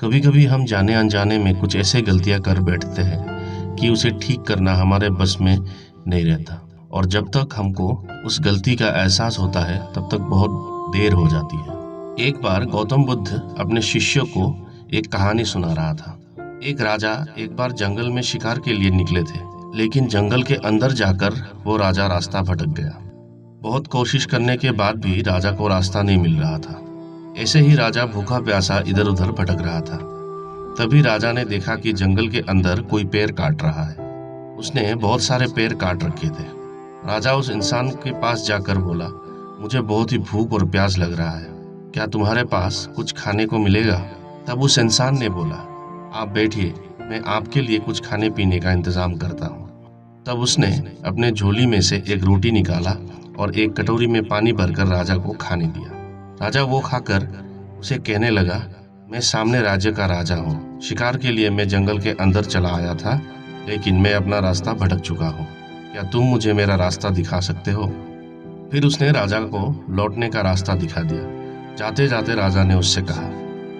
कभी कभी हम जाने अनजाने में कुछ ऐसे गलतियां कर बैठते हैं कि उसे ठीक करना हमारे बस में नहीं रहता, और जब तक हमको उस गलती का एहसास होता है तब तक बहुत देर हो जाती है। एक बार गौतम बुद्ध अपने शिष्यों को एक कहानी सुना रहा था। एक राजा एक बार जंगल में शिकार के लिए निकले थे, लेकिन जंगल के अंदर जाकर वो राजा रास्ता भटक गया। बहुत कोशिश करने के बाद भी राजा को रास्ता नहीं मिल रहा था। ऐसे ही राजा भूखा प्यासा इधर उधर भटक रहा था। तभी राजा ने देखा कि जंगल के अंदर कोई पेड़ काट रहा है। उसने बहुत सारे पेड़ काट रखे थे। राजा उस इंसान के पास जाकर बोला, मुझे बहुत ही भूख और प्यास लग रहा है, क्या तुम्हारे पास कुछ खाने को मिलेगा? तब उस इंसान ने बोला, आप बैठिए, मैं आपके लिए कुछ खाने पीने का इंतजाम करता हूँ। तब उसने अपने झोली में से एक रोटी निकाला और एक कटोरी में पानी भरकर राजा को खाने दिया। राजा वो खाकर उसे कहने लगा, मैं सामने राज्य का राजा हूँ। शिकार के लिए मैं जंगल के अंदर चला आया था, लेकिन मैं अपना रास्ता भटक चुका हूँ। क्या तुम मुझे मेरा रास्ता दिखा सकते हो? फिर उसने राजा को लौटने का रास्ता दिखा दिया। जाते जाते राजा ने उससे कहा,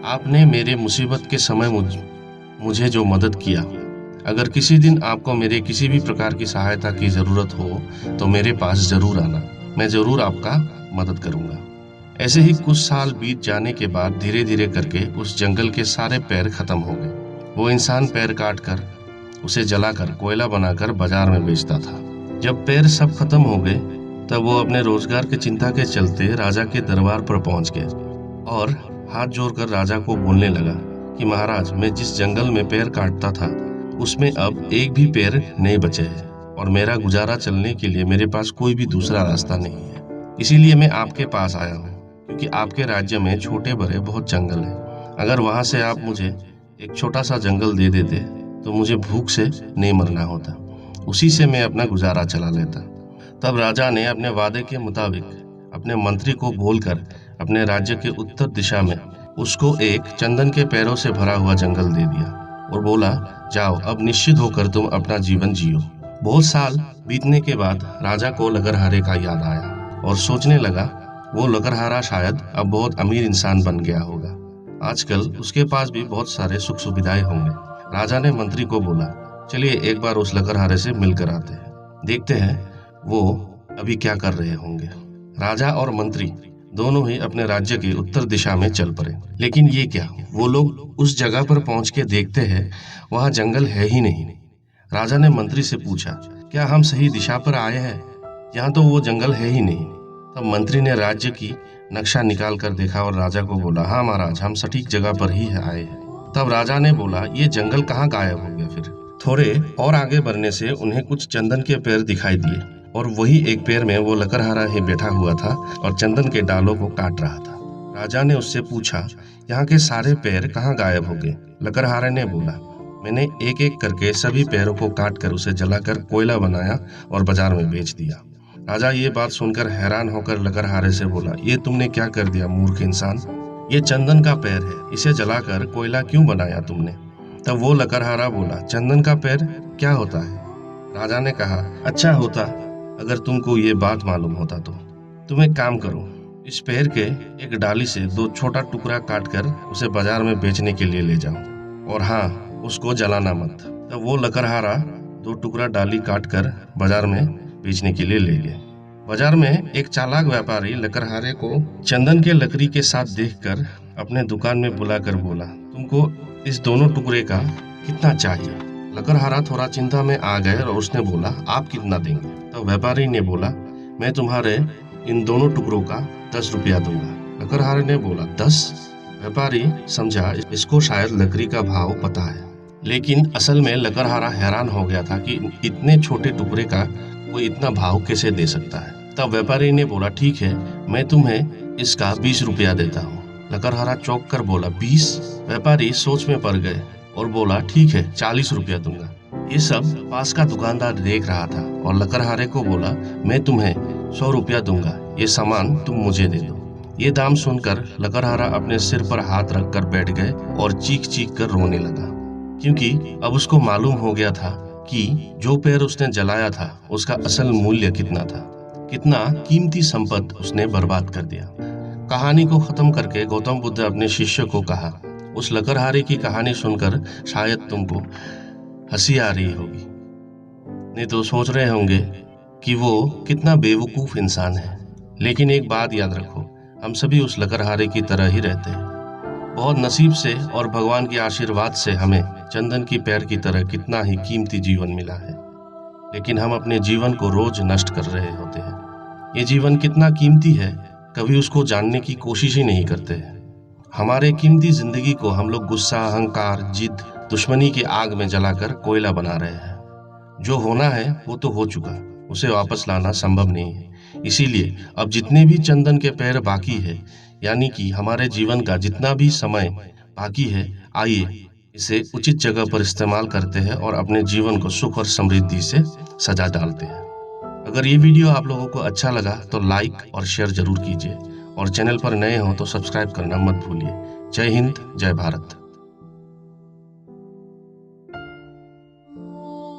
आपने मेरे मुसीबत के समय मुझे जो मदद किया, अगर किसी दिन आपको मेरे किसी भी प्रकार की सहायता की जरूरत हो तो मेरे पास जरूर आना, मैं जरूर आपका मदद करूंगा। ऐसे ही कुछ साल बीत जाने के बाद धीरे धीरे करके उस जंगल के सारे पेड़ खत्म हो गए। वो इंसान पेड़ काट कर उसे जलाकर कोयला बनाकर बाजार में बेचता था। जब पेड़ सब खत्म हो गए तब वो अपने रोजगार की चिंता के चलते राजा के दरबार पर पहुंच गए और हाथ जोड़कर राजा को बोलने लगा कि महाराज, मैं जिस जंगल में पेड़ काटता था उसमें अब एक भी पेड़ नहीं बचे हैं और मेरा गुजारा चलने के लिए मेरे पास कोई भी दूसरा रास्ता नहीं है। इसीलिए मैं आपके पास आया हूँ, क्योंकि आपके राज्य में छोटे बड़े बहुत जंगल हैं। अगर वहाँ से आप मुझे एक छोटा सा जंगल दे देते तो मुझे भूख से नहीं मरना होता, उसी से मैं अपना गुजारा चला लेता। तब राजा ने अपने वादे के मुताबिक अपने मंत्री को बोलकर अपने राज्य के उत्तर दिशा में उसको एक चंदन के पेड़ों से भरा हुआ जंगल दे दिया और बोला, जाओ, अब निश्चित होकर तुम अपना जीवन जियो। बहुत साल बीतने के बाद राजा को लकड़हारे का याद आया और सोचने लगा, वो लकड़हारा शायद अब बहुत अमीर इंसान बन गया होगा। आजकल उसके पास भी बहुत सारे सुख सुविधाएं होंगे। राजा ने मंत्री को बोला, चलिए एक बार उस लकड़हारे से मिलकर आते हैं, देखते हैं वो अभी क्या कर रहे होंगे। राजा और मंत्री दोनों ही अपने राज्य के उत्तर दिशा में चल पड़े। लेकिन ये क्या, वो लोग उस जगह पर पहुंच के देखते हैं वहां जंगल है ही नहीं। राजा ने मंत्री से पूछा, क्या हम सही दिशा पर आए हैं? यहाँ तो वो जंगल है ही नहीं। तब मंत्री ने राज्य की नक्शा निकाल कर देखा और राजा को बोला, हाँ महाराज, हम सटीक जगह पर ही आए हैं। तब राजा ने बोला, ये जंगल कहाँ गायब हो गया? फिर थोड़े और आगे बढ़ने से उन्हें कुछ चंदन के पेड़ दिखाई दिए और वही एक पेड़ में वो लकड़हारा ही बैठा हुआ था और चंदन के डालों को काट रहा था। राजा ने उससे पूछा, यहाँ के सारे पेड़ कहाँ गायब हो गए? लकड़हारे ने बोला, मैंने एक एक करके सभी पेड़ों को काट कर उसे जलाकर कोयला बनाया और बाजार में बेच दिया। राजा ये बात सुनकर हैरान होकर लकड़हारे से बोला, ये तुमने क्या कर दिया मूर्ख इंसान? ये चंदन का पेड़ है, इसे जलाकर कोयला क्यों बनाया तुमने? तब वो लकड़हारा बोला, चंदन का पेड़ क्या होता है? राजा ने कहा, अच्छा होता अगर तुमको ये बात मालूम होता तो। तुम एक काम करो, इस पेड़ के एक डाली से 2 छोटा टुकड़ा काटकर उसे बाजार में बेचने के लिए ले जाओ, और हाँ, उसको जलाना मत। तब वो लकड़हारा 2 टुकड़ा डाली काटकर बाजार में बेचने के लिए ले गए। बाजार में एक चालाक व्यापारी लकड़हारे को चंदन के लकड़ी के साथ देखकर अपने दुकान में बुलाकर बोला, तुमको इस दोनों टुकड़े का कितना चाहिए? लकड़हारा थोड़ा चिंता में आ गए और उसने बोला, आप कितना देंगे? तो व्यापारी ने बोला, मैं तुम्हारे इन दोनों टुकड़ों का 10 रुपया दूंगा। लकड़हारे ने बोला, 10? व्यापारी समझा इसको शायद लकड़ी का भाव पता है, लेकिन असल में लकड़हारा हैरान हो गया था कि इतने छोटे टुकड़े का कोई इतना भाव कैसे दे सकता है। तब व्यापारी ने बोला, ठीक है, मैं तुम्हें इसका 20 रुपया देता हूँ। लकड़हारा चौंक कर बोला, 20? व्यापारी सोच में पड़ गए और बोला, ठीक है, 40 रुपया दूंगा। ये सब पास का दुकानदार देख रहा था और लकड़हारे को बोला, मैं तुम्हें 100 रुपया दूंगा, ये सामान तुम मुझे दे दो। ये दाम सुनकर लकड़हारा अपने सिर पर हाथ रखकर बैठ गए और चीख चीख कर रोने लगा, क्योंकि अब उसको मालूम हो गया था कि जो पेड़ उसने जलाया था उसका असल मूल्य कितना था, कितना कीमती संपत्ति उसने बर्बाद कर दिया। कहानी को खत्म करके गौतम बुद्ध अपने शिष्य को कहा, उस लकड़हारे की कहानी सुनकर शायद तुमको हंसी आ रही होगी, नहीं तो सोच रहे होंगे कि वो कितना बेवकूफ इंसान है। लेकिन एक बात याद रखो, हम सभी उस लकड़हारे की तरह ही रहते हैं। बहुत नसीब से और भगवान के आशीर्वाद से हमें चंदन की पैर की तरह कितना ही कीमती जीवन मिला है, लेकिन हम अपने जीवन को रोज नष्ट कर रहे होते हैं। ये जीवन कितना कीमती है, कभी उसको जानने की कोशिश ही नहीं करते हैं। हमारे कीमती जिंदगी को हम लोग गुस्सा, अहंकार, जिद, दुश्मनी की आग में जलाकर कोयला बना रहे हैं। जो होना है वो तो हो चुका, उसे वापस लाना संभव नहीं है। इसीलिए अब जितने भी चंदन के पैर बाकी है, यानी कि हमारे जीवन का जितना भी समय बाकी है, आइए इसे उचित जगह पर इस्तेमाल करते हैं और अपने जीवन को सुख और समृद्धि से सजा डालते हैं। अगर ये वीडियो आप लोगों को अच्छा लगा तो लाइक और शेयर जरूर कीजिए, और चैनल पर नए हो तो सब्सक्राइब करना मत भूलिए। जय हिंद, जय भारत।